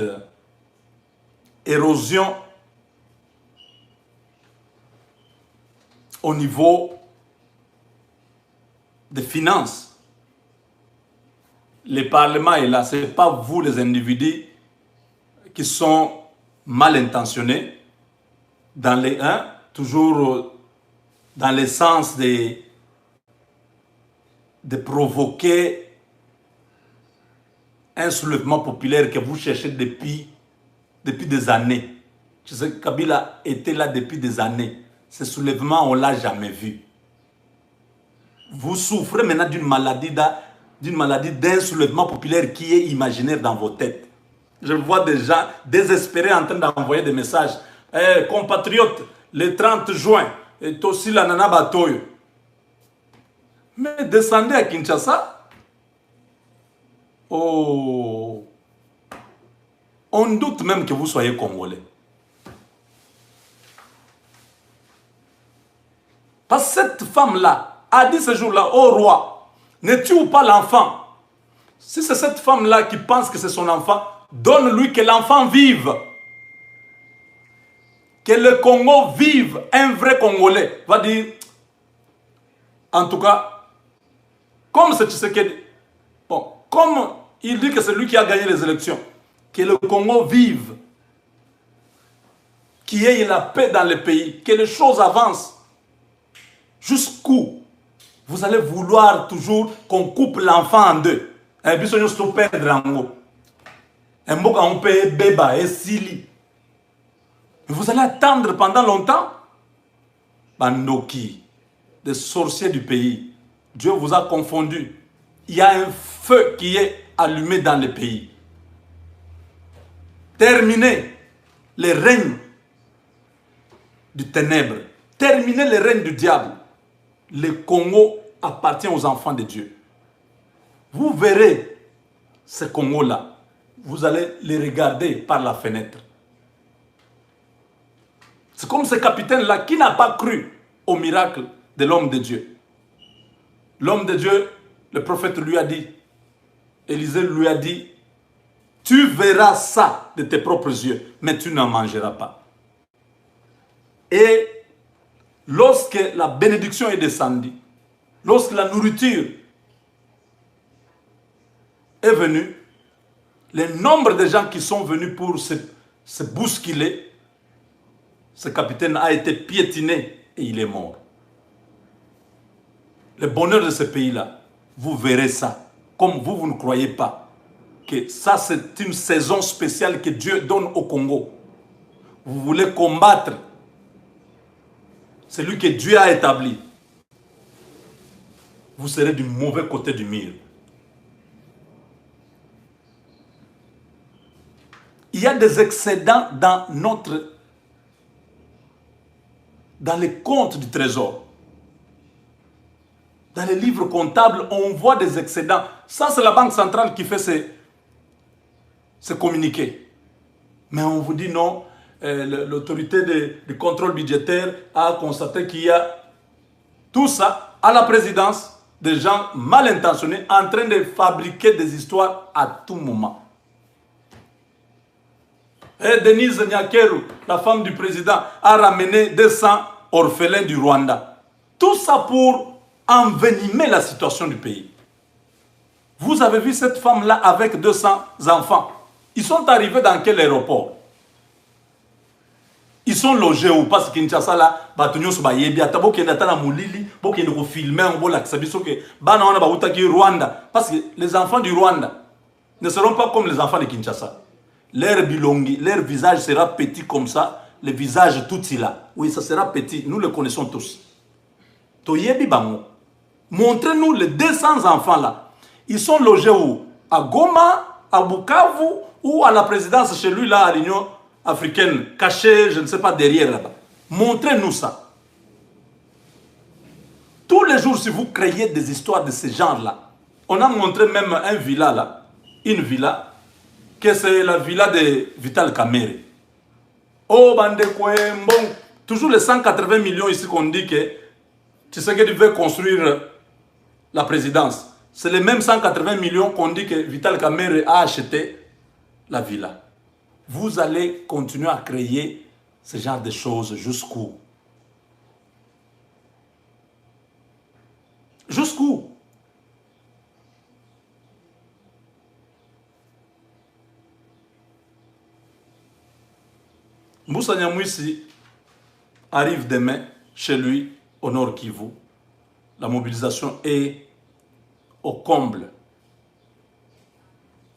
Érosion au niveau des finances. Le Parlement est là. Ce n'est pas vous les individus qui sont mal intentionnés, toujours dans le sens de provoquer un soulèvement populaire que vous cherchez depuis depuis des années. Tu sais, Kabila était là depuis des années. Ce soulèvement, on ne l'a jamais vu. Vous souffrez maintenant d'une maladie d'un soulèvement populaire qui est imaginaire dans vos têtes. Je vois des gens désespérés en train d'envoyer des messages. Eh, compatriotes, le 30 juin, et aussi la nana batoyo. Mais descendez à Kinshasa. Oh, on doute même que vous soyez Congolais. Parce que cette femme-là a dit ce jour-là au roi, ne tue pas l'enfant. Si c'est cette femme-là qui pense que c'est son enfant, donne-lui que l'enfant vive. Que le Congo vive, un vrai Congolais. Va dire, en tout cas, comme c'est Tshisekedi, bon, comme il dit que c'est lui qui a gagné les élections, que le Congo vive, qu'il y ait la paix dans le pays, que les choses avancent. Jusqu'où vous allez vouloir toujours qu'on coupe l'enfant en deux. Et puis, on peut perdre en haut. Et on peut béba et sili. Vous allez attendre pendant longtemps. Bandoki, des sorciers du pays. Dieu vous a confondu. Il y a un feu qui est allumé dans le pays. Terminez les règnes du ténèbre. Terminez les règnes du diable. Le Congo appartient aux enfants de Dieu. Vous verrez ce Congo-là. Vous allez les regarder par la fenêtre. C'est comme ce capitaine-là qui n'a pas cru au miracle de l'homme de Dieu. L'homme de Dieu, le prophète lui a dit, Élisée lui a dit, tu verras ça de tes propres yeux, mais tu n'en mangeras pas. Et lorsque la bénédiction est descendue, lorsque la nourriture est venue, le nombre de gens qui sont venus pour se bousculer, ce capitaine a été piétiné et il est mort. Le bonheur de ce pays-là, vous verrez ça. Comme vous ne croyez pas que ça c'est une saison spéciale que Dieu donne au Congo. Vous voulez combattre celui que Dieu a établi. Vous serez du mauvais côté du mur. Il y a des excédents dans les comptes du trésor. Dans les livres comptables, on voit des excédents. Ça, c'est la Banque centrale qui fait ces communiqués. Mais on vous dit non, l'autorité de contrôle budgétaire a constaté qu'il y a tout ça à la présidence, des gens mal intentionnés en train de fabriquer des histoires à tout moment. Et Denise Nyakeru, la femme du président, a ramené 200 orphelins du Rwanda. Tout ça pour envenimer la situation du pays. Vous avez vu cette femme-là avec 200 enfants. Ils sont arrivés dans quel aéroport? Ils sont logés où? Parce que Kinshasa là, batunyo so bayebi atabo kenda tana mulili, bo kenda ko filmer on bola kisabiso ke bana wana ba utaki Rwanda parce que les enfants du Rwanda ne seront pas comme les enfants de Kinshasa. Leur bilongi, leur visage sera petit comme ça, le visage tout là. Oui, ça sera petit, nous le connaissons tous. Toyebi bango. Montrez-nous les 200 enfants là. Ils sont logés où? À Goma, à Bukavu ou à la présidence chez lui là à l'Union africaine, cachés, je ne sais pas, derrière là-bas. Montrez-nous ça. Tous les jours, si vous créez des histoires de ce genre-là, on a montré même un villa là, une villa, que c'est la villa de Vital Kamerhe. Oh, bande bon, toujours les 180 millions ici qu'on dit que Tshisekedi veut construire la présidence. C'est les mêmes 180 millions qu'on dit que Vital Kamerhe a acheté la villa. Vous allez continuer à créer ce genre de choses jusqu'où? Jusqu'où? Moussa Nyamwisi arrive demain chez lui au Nord Kivu. La mobilisation est au comble.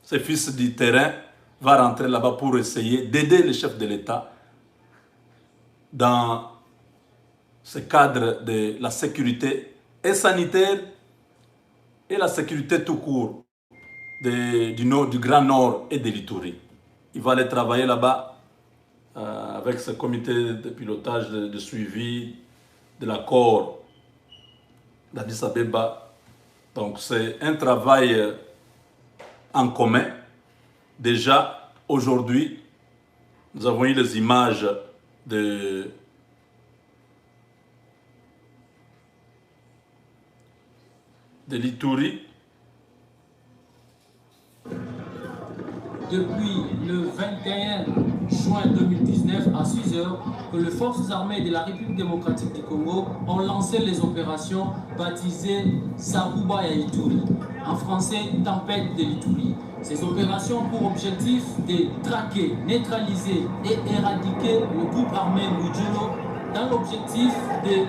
Ces fils du terrain va rentrer là-bas pour essayer d'aider les chefs de l'État dans ce cadre de la sécurité et sanitaire et la sécurité tout court du Grand Nord et de l'Ituri. Il va aller travailler là-bas avec ce comité de pilotage de suivi de l'accord d'Addis Abeba. Donc c'est un travail en commun. Déjà, aujourd'hui, nous avons eu les images de l'Ituri. Depuis le 21 juin 2019 à 6 heures que les forces armées de la République démocratique du Congo ont lancé les opérations baptisées Sakuba et Ituri, en français Tempête de l'Ituri. Ces opérations ont pour objectif de traquer, neutraliser et éradiquer le groupe armé Mujelo dans l'objectif de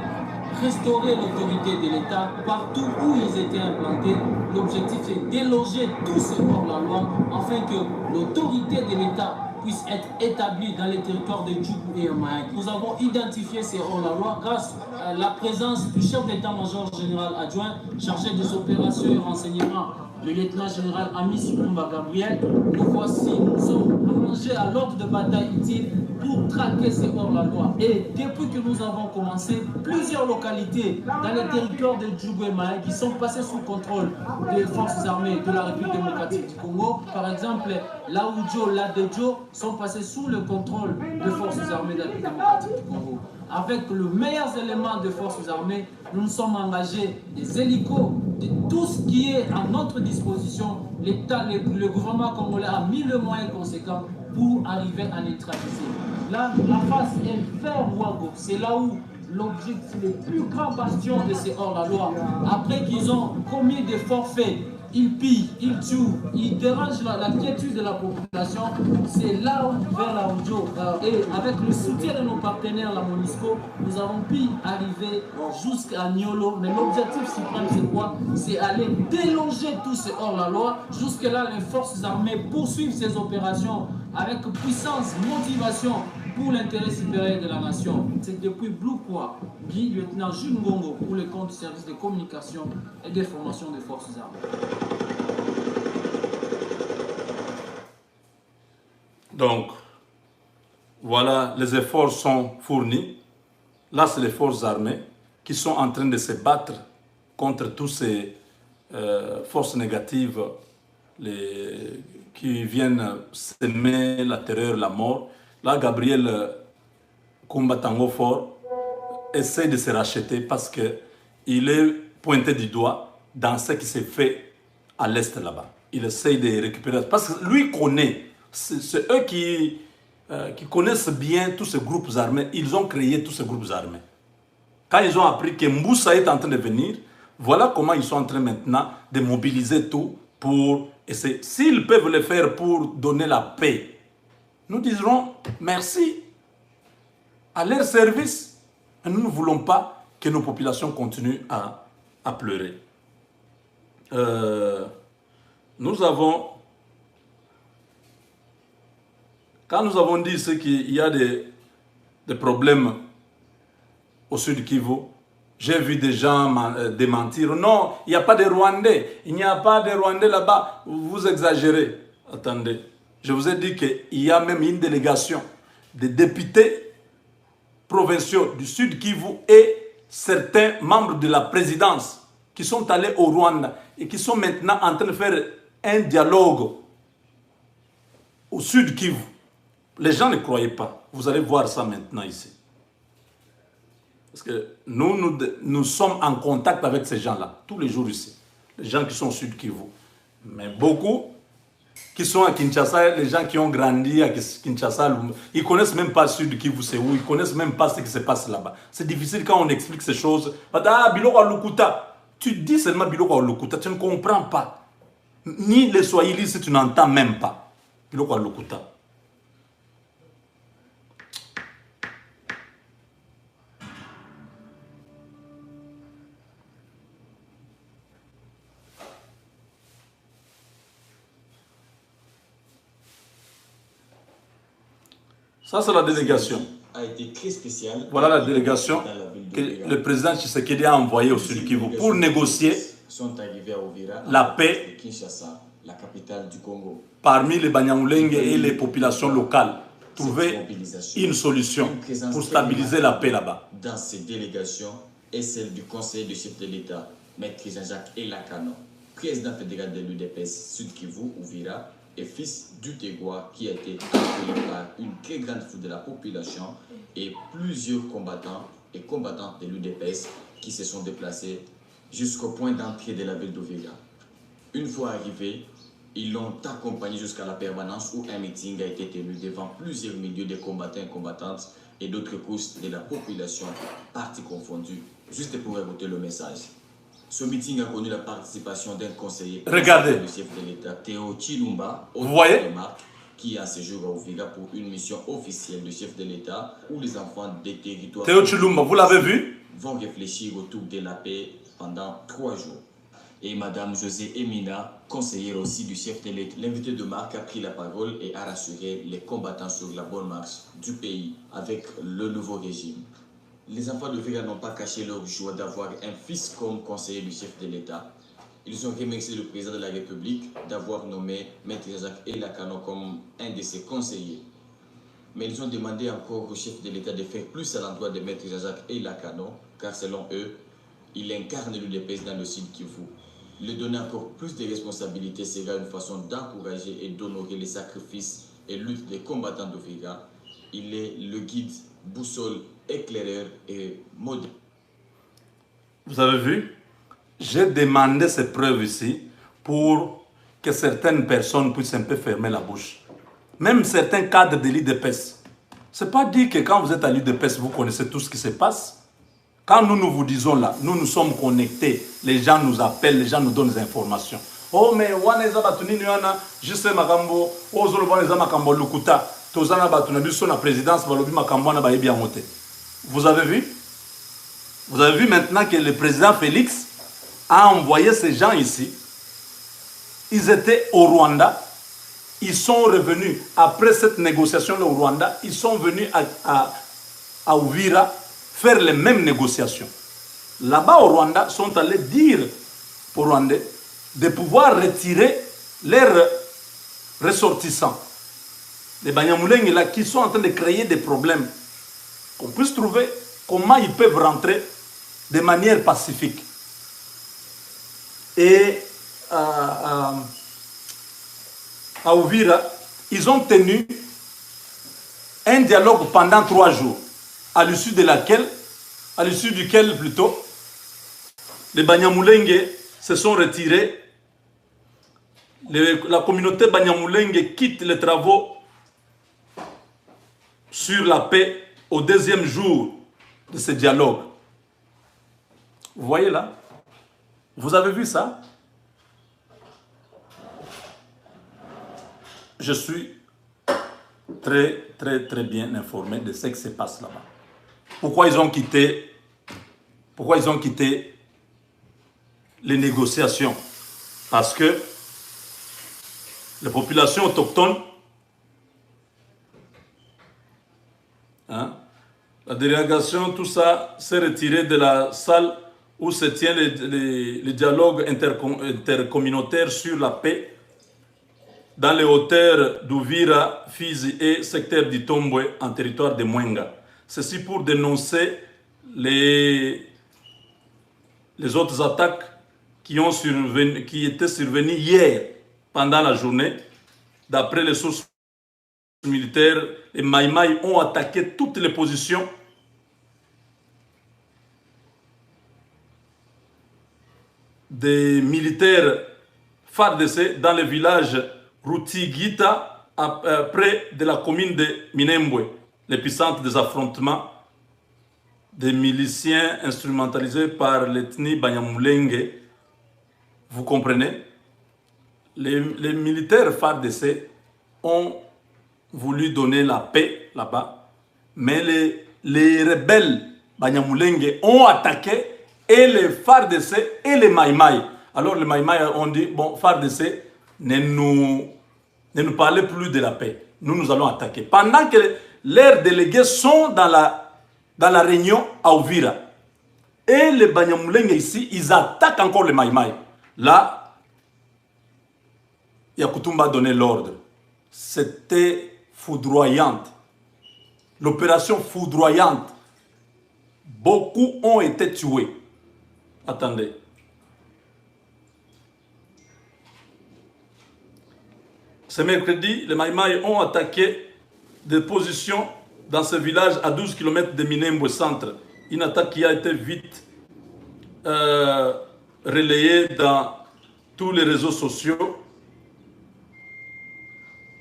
restaurer l'autorité de l'État partout où ils étaient implantés. L'objectif est déloger tous ces hors-la-loi afin que l'autorité de l'État puisse être établie dans les territoires de Djougou et Omaï. Nous avons identifié ces hors-la-loi grâce à la présence du chef d'état-major général adjoint chargé des opérations et renseignements, le lieutenant-général Amis Kumba Gabriel. Nous sommes rangés à l'ordre de bataille utile pour traquer ces hors-la-loi. Et depuis que nous avons commencé, plusieurs localités dans les territoires de Djougou et Maï qui sont passées sous contrôle des forces armées de la République démocratique du Congo, par exemple Laoudjo, Ladedjo, sont passés sous le contrôle des forces armées de la République démocratique du Congo. Avec les meilleurs éléments des forces armées, nous nous sommes engagés, des hélicos, de tout ce qui est à notre disposition. L'État, le gouvernement congolais a mis le moyen conséquent pour arriver à neutraliser. Là, la face est vers Ouago, c'est là où l'objectif, le plus grand bastion de ces hors-la-loi, après qu'ils ont commis des forfaits, ils pillent, ils tuent, ils dérangent la quiétude de la population, c'est là où, vers la Oudjo. Et avec le soutien de nos partenaires, la MONUSCO, nous avons pu arriver jusqu'à Niolo. Mais l'objectif suprême, c'est quoi? C'est aller déloger tous ces hors-la-loi. Jusque-là, les forces armées poursuivent ces opérations avec puissance, motivation pour l'intérêt supérieur de la nation. C'est depuis Blue Poix, Guy lieutenant Jules Ngongo pour le compte du service de communication et de formation des forces armées. Donc, voilà, les efforts sont fournis. Là, c'est les forces armées qui sont en train de se battre contre toutes ces forces négatives qui viennent semer la terreur, la mort. Là, Gabriel Kumba Tango Fort essaie de se racheter parce qu'il est pointé du doigt dans ce qui s'est fait à l'Est là-bas. Il essaie de récupérer, parce que lui connaît, c'est eux qui connaissent bien tous ces groupes armés. Ils ont créé tous ces groupes armés. Quand ils ont appris que Moussa est en train de venir, voilà comment ils sont en train maintenant de mobiliser tout pour essayer. S'ils peuvent le faire pour donner la paix, nous dirons merci à leur service. Et nous ne voulons pas que nos populations continuent à pleurer. Nous avons, quand nous avons dit qu'il y a des problèmes au sud Kivu, j'ai vu des gens démentir. Non, il n'y a pas de Rwandais. Il n'y a pas de Rwandais là-bas. Vous exagérez. Attendez. Je vous ai dit qu'il y a même une délégation de députés provinciaux du sud Kivu et certains membres de la présidence qui sont allés au Rwanda et qui sont maintenant en train de faire un dialogue au sud Kivu. Les gens ne croyaient pas. Vous allez voir ça maintenant ici. Parce que nous sommes en contact avec ces gens-là, tous les jours ici. Les gens qui sont au sud Kivu. Mais beaucoup qui sont à Kinshasa, les gens qui ont grandi à Kinshasa, ils ne connaissent même pas sud Kivu, c'est où, ils ne connaissent même pas ce qui se passe là-bas. C'est difficile quand on explique ces choses. Ah, Biloko Lukuta. Tu dis seulement Biloko Lukuta, tu ne comprends pas. Ni les Swahili, si tu n'entends même pas. Biloko Lukuta. Ça, c'est la délégation. A été très spécial. Voilà la délégation que le président Tshisekedi a envoyée au Sud Kivu pour négocier sont arrivés à Uvira, la paix Kinshasa, la capitale du Congo. Parmi les Banyamulenge et les populations locales. Trouver une solution pour stabiliser la paix là-bas. Dans ces délégations est celle du conseiller du chef de l'État, Maître Jean-Jacques Elakano, président fédéral de l'UDPS Sud Kivu, Uvira, et fils du Tegwa qui a été accueilli par une très grande foule de la population et plusieurs combattants et combattantes de l'UDPS qui se sont déplacés jusqu'au point d'entrée de la ville d'Uvira. Une fois arrivés, ils l'ont accompagné jusqu'à la permanence où un meeting a été tenu devant plusieurs milliers de combattants et combattantes et d'autres couches de la population, parties confondues, juste pour écouter le message. Ce meeting a connu la participation d'un conseiller du chef de l'État, Théo Chilumba, qui a séjour à Uvira pour une mission officielle du chef de l'État où les enfants des territoires Théo Chilumba, vous l'avez vu, vont réfléchir autour de la paix pendant 3 jours. Et Madame José Emina, conseillère aussi du chef de l'État, l'invité de marque a pris la parole et a rassuré les combattants sur la bonne marche du pays avec le nouveau régime. Les enfants de Uvira n'ont pas caché leur joie d'avoir un fils comme conseiller du chef de l'État. Ils ont remercié le président de la République d'avoir nommé Maître Jacques Elakano comme un de ses conseillers. Mais ils ont demandé encore au chef de l'État de faire plus à l'endroit de Maître Jacques Elakano, car selon eux, il incarne l'UDPS dans le Sud Kivu. Lui donner encore plus de responsabilités sera une façon d'encourager et d'honorer les sacrifices et luttes des combattants d'Uvira. Il est le guide, boussole, éclaireur et modèle. Vous avez vu? J'ai demandé ces preuves ici pour que certaines personnes puissent un peu fermer la bouche. Même certains cadres de l'UDPS. Ce n'est pas dit que quand vous êtes à l'UDPS, vous connaissez tout ce qui se passe. Quand nous vous disons là, nous sommes connectés, les gens nous appellent, les gens nous donnent des informations. Oh, mais Waneza Batunini Yana, je sais Makambo, Ozolo Waneza Makambo Lukuta, Tozana Batuna, Biso na présidence, Balobi Makambo na Baebi Amote. Vous avez vu? Vous avez vu maintenant que le président Félix a envoyé ces gens ici. Ils étaient au Rwanda. Ils sont revenus après cette négociation au Rwanda. Ils sont venus à Uvira faire les mêmes négociations. Là-bas au Rwanda, sont allés dire aux Rwandais de pouvoir retirer leurs ressortissants. Les Banyamulenge là qui sont en train de créer des problèmes. Qu'on puisse trouver comment ils peuvent rentrer de manière pacifique. Et à Uvira, ils ont tenu un dialogue pendant 3 jours. À l'issue duquel plutôt, les Banyamulenge se sont retirés. La communauté Banyamulenge quitte les travaux sur la paix au 2e jour de ce dialogue. Vous voyez là? Vous avez vu ça? Je suis très bien informé de ce qui se passe là-bas. Pourquoi ils ont quitté les négociations? Parce que les populations autochtones, la délégation, tout ça, s'est retiré de la salle où se tient le dialogue intercommunautaire sur la paix dans les hauteurs d'Uvira, Fizi et secteur d'Itombwe en territoire de Mwenga. Ceci pour dénoncer les autres attaques qui étaient survenues hier pendant la journée. D'après les sources militaires, les Maïmaï ont attaqué toutes les positions des militaires FARDC dans le village Rutigita, près de la commune de Minembwe, l'épicentre des affrontements des miliciens instrumentalisés par l'ethnie Banyamulenge. Vous comprenez? Les militaires FARDC ont voulu donner la paix là-bas, mais les rebelles Banyamulenge ont attaqué et les FARDC et les Maïmaï. Alors les Maïmaï ont dit, bon, FARDC, ne nous parlez plus de la paix. Nous allons attaquer. Pendant que leurs délégués sont dans la réunion à Ouvira. Et les Banyamulenge ici, ils attaquent encore les Maïmaï. Là, Yakutumba a donné l'ordre. C'était foudroyante. L'opération foudroyante. Beaucoup ont été tués. Attendez. Ce mercredi, les Maïmaï ont attaqué des positions dans ce village à 12 km de Minembwe centre. Une attaque qui a été vite relayée dans tous les réseaux sociaux.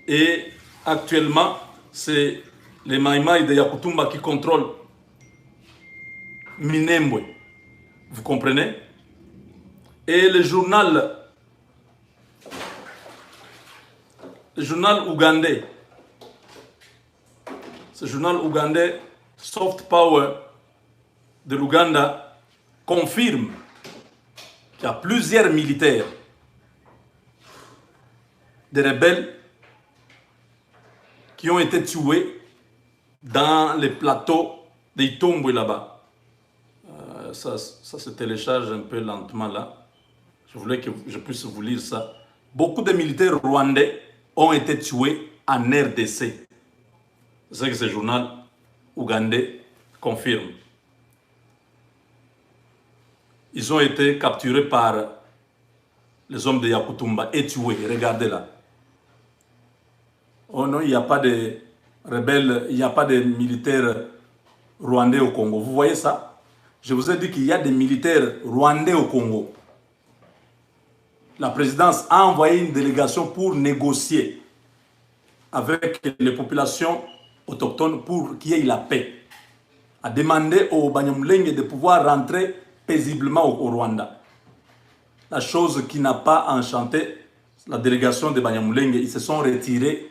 Et actuellement, c'est les Maïmaï de Yakutumba qui contrôlent Minembwe. Vous comprenez? Et le journal ougandais, ce journal ougandais Soft Power de l'Ouganda confirme qu'il y a plusieurs militaires des rebelles qui ont été tués dans les plateaux d'Itombwe là-bas. Ça se télécharge un peu lentement là. Je voulais que je puisse vous lire ça. Beaucoup de militaires rwandais ont été tués en RDC. C'est ce que ce journal ougandais confirme. Ils ont été capturés par les hommes de Yakutumba et tués. Regardez là. Oh non, il n'y a pas de rebelles, il n'y a pas de militaires rwandais au Congo. Vous voyez ça? Je vous ai dit qu'il y a des militaires rwandais au Congo. La présidence a envoyé une délégation pour négocier avec les populations autochtones pour qu'il y ait la paix. A demandé aux Banyamulenge de pouvoir rentrer paisiblement au Rwanda. La chose qui n'a pas enchanté la délégation de Banyamulenge, ils se sont retirés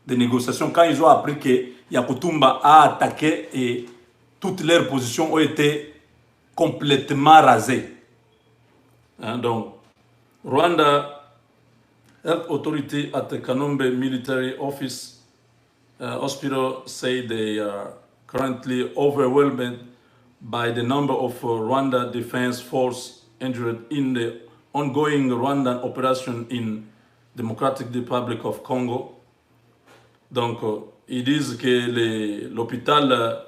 des négociations quand ils ont appris que Yakutumba a attaqué et toutes leurs positions ont été complètement rasées. Donc, Rwanda Health Authority at the Kanombe Military Office hospital say they are currently overwhelmed by the number of Rwanda Defense Force injured in the ongoing Rwandan operation in Democratic Republic of Congo. Donc, ils disent que l'hôpital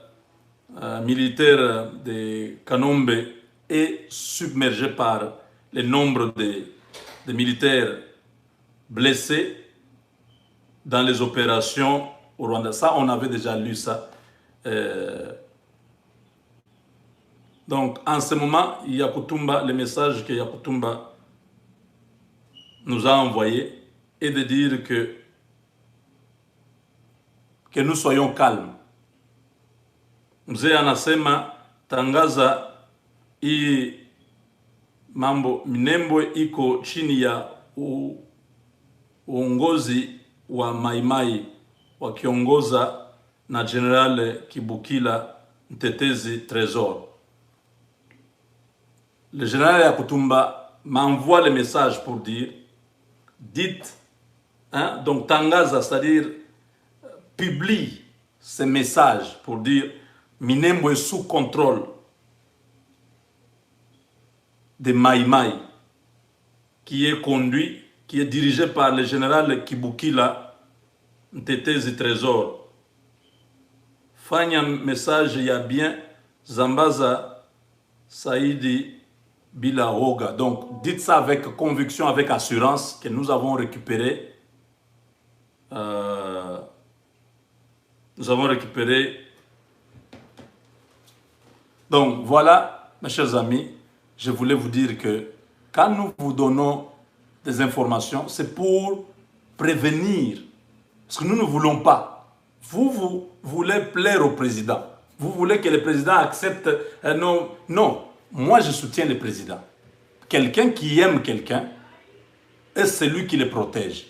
militaire de Kanombe est submergé par le nombre de militaires blessés dans les opérations au Rwanda. Ça, on avait déjà lu ça. Donc, en ce moment, Yakutumba, le message que Yakutumba nous a envoyé est de dire que nous soyons calmes. Mzee anasema tangaza hii mambo Minembwe iko chini ya uongozi wa Maimai wakiongoza na General Kibukila Mtetezi Trésor. Le général Yakutumba m'envoie le message pour dire, dites, donc tangaza, c'est-à-dire publie ce message pour dire Minembwe est sous contrôle de Maïmaï, qui est conduit, qui est dirigé par le général Kibukila Mtetezi Trésor. Fanya message ya bien Zambaza Saïdi Bilahoga. Donc dites ça avec conviction, avec assurance que nous avons récupéré Donc voilà, mes chers amis, je voulais vous dire que quand nous vous donnons des informations, c'est pour prévenir. Parce que nous ne voulons pas. Vous voulez plaire au président. Vous voulez que le président accepte. Non, moi je soutiens le président. Quelqu'un qui aime quelqu'un, est celui qui le protège.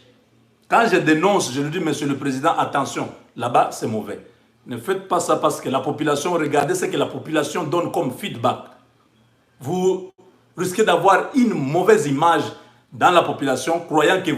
Quand je dénonce, je lui dis, monsieur le président, attention, là-bas c'est mauvais. Ne faites pas ça parce que la population, regardez ce que la population donne comme feedback. Vous risquez d'avoir une mauvaise image dans la population, croyant que